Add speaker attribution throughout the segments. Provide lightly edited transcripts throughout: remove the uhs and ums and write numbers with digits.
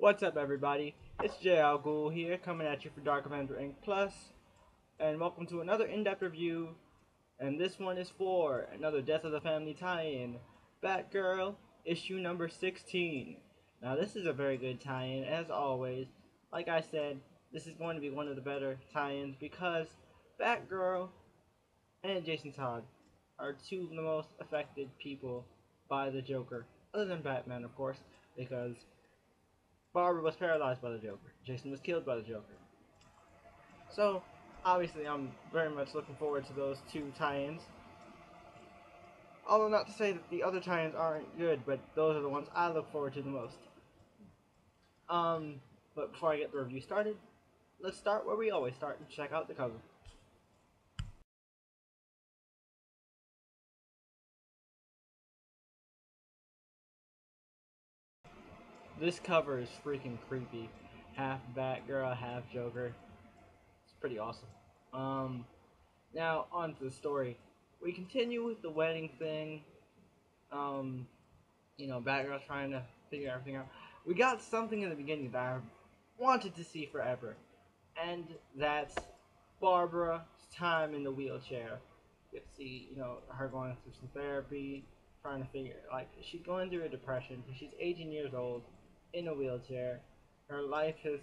Speaker 1: What's up, everybody? It's JL Ghoul here, coming at you for Dark Avenger Inc. Plus, and welcome to another in-depth review. And this one is for another Death of the Family tie-in, Batgirl, issue number 16. Now, this is a very good tie-in, as always. Like I said, this is going to be one of the better tie-ins because Batgirl and Jason Todd are two of the most affected people by the Joker, other than Batman, of course, because Barbara was paralyzed by the Joker. Jason was killed by the Joker. So, obviously, I'm very much looking forward to those two tie-ins. Although not to say that the other tie-ins aren't good, but those are the ones I look forward to the most. But before I get the review started, let's start where we always start and check out the cover. This cover is freaking creepy. Half Batgirl, half Joker. It's pretty awesome. Now on to the story. We continue with the wedding thing. Batgirl's trying to figure everything out. We got something in the beginning that I wanted to see forever, and that's Barbara's time in the wheelchair. You get to see, her going through some therapy, trying to figure, she's going through a depression. She's 18 years old, in a wheelchair. Her life has,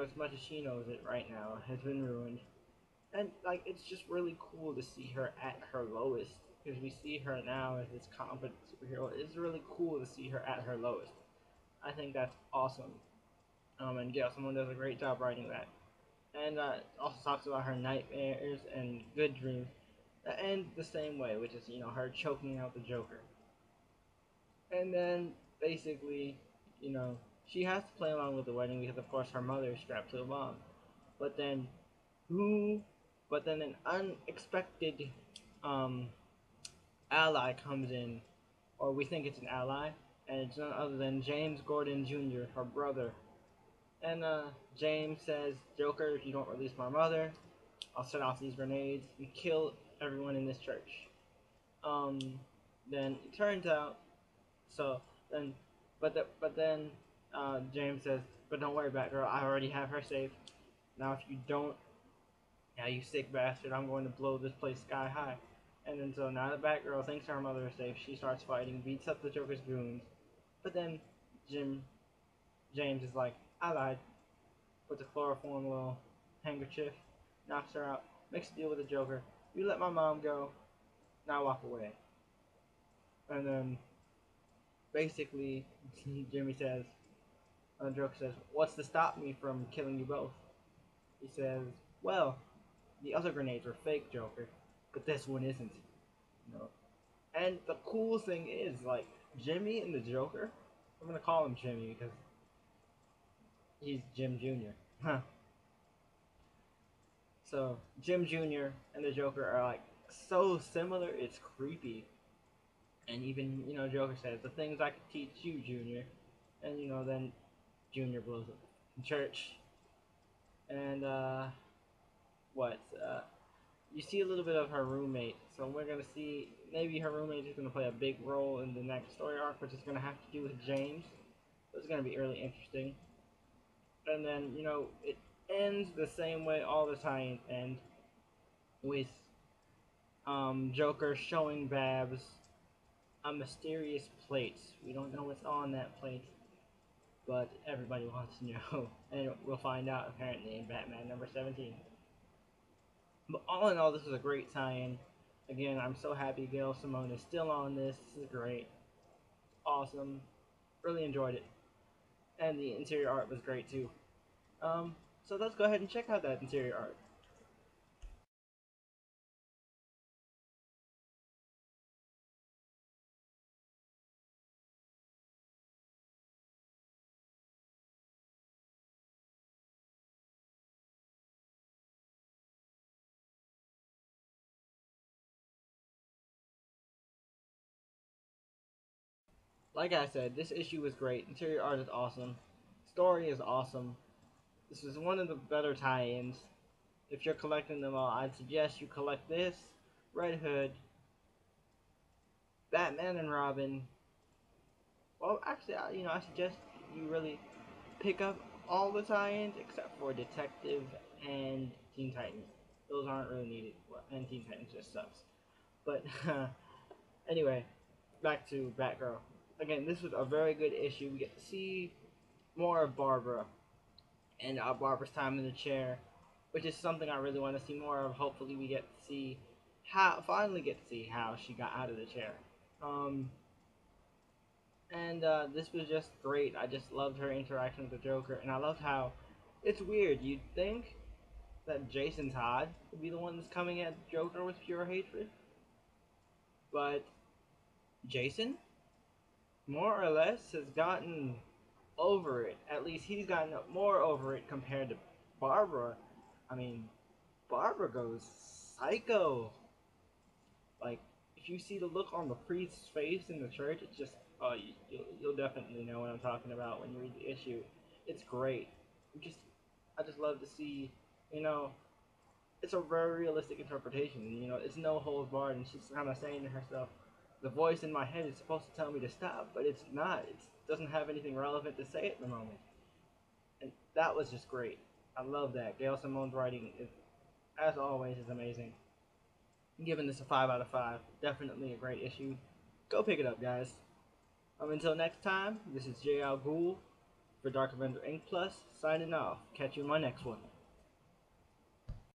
Speaker 1: as much as she knows it right now, has been ruined. And, it's just really cool to see her at her lowest. Because we see her now as this competent superhero. It's really cool to see her at her lowest. I think that's awesome. And Gail Simone does a great job writing that. And also talks about her nightmares and good dreams that end the same way, which is, her choking out the Joker. And then, basically, she has to play along with the wedding because, of course, her mother is strapped to a bomb. But then, an unexpected ally comes in, or we think it's an ally, and it's none other than James Gordon Jr., her brother. And James says, Joker, if you don't release my mother, I'll set off these grenades and kill everyone in this church. Then it turns out, James says, but don't worry, Batgirl, I already have her safe. Now if you don't, now you sick bastard, I'm going to blow this place sky high. And then so now the Batgirl thinks her mother is safe, she starts fighting, beats up the Joker's goons. But then James is like, I lied. Puts a chloroform little handkerchief, knocks her out, makes a deal with the Joker. You let my mom go, now walk away. And then basically Joker says, what's to stop me from killing you both? He says, well, the other grenades were fake, Joker, but this one isn't. And the cool thing is, Jimmy and the Joker, I'm gonna call him Jimmy because he's Jim Jr. Huh. So, Jim Jr. and the Joker are, so similar, it's creepy. And even, Joker says, the things I could teach you, Junior. And, then Junior blows up in church. And, you see a little bit of her roommate. So we're going to see, maybe her roommate is going to play a big role in the next story arc, which is going to have to do with James. So it's going to be really interesting. And then, it ends the same way all the tie-ins end, with Joker showing Babs a mysterious plate. We don't know what's on that plate, but everybody wants to know, and we'll find out apparently in Batman number 17. But all in all, this was a great tie-in. Again, I'm so happy Gail Simone is still on this. This is great. Awesome. Really enjoyed it. And the interior art was great too. So let's go ahead and check out that interior art. Like I said, this issue was great. Interior art is awesome. Story is awesome. This is one of the better tie-ins. If you're collecting them all, I'd suggest you collect this, Red Hood, Batman and Robin. Well, actually, I suggest you really pick up all the tie-ins except for Detective and Teen Titans. Those aren't really needed, and Teen Titans just sucks. But anyway, back to Batgirl. Again, this was a very good issue. We get to see more of Barbara and Barbara's time in the chair, which is something I really want to see more of. Hopefully, we get to see finally get to see how she got out of the chair. And this was just great. I just loved her interaction with the Joker, and I loved how it's weird. You'd think that Jason Todd would be the one that's coming at Joker with pure hatred, but Jason, more or less, has gotten over it. At least he's gotten more over it compared to Barbara. I mean, Barbara goes psycho. Like, if you see the look on the priest's face in the church, it's just, oh, you'll definitely know what I'm talking about when you read the issue. It's great. I just love to see, you know, it's a very realistic interpretation. You know, it's no holds barred, and she's kind of saying to herself, the voice in my head is supposed to tell me to stop, but it's not. It doesn't have anything relevant to say at the moment. And that was just great. I love that. Gail Simone's writing, as always, is amazing. I'm giving this a 5 out of 5. Definitely a great issue. Go pick it up, guys. Until next time, this is J. Al Ghul for Dark Avenger Inc. Plus, signing off. Catch you in my next one.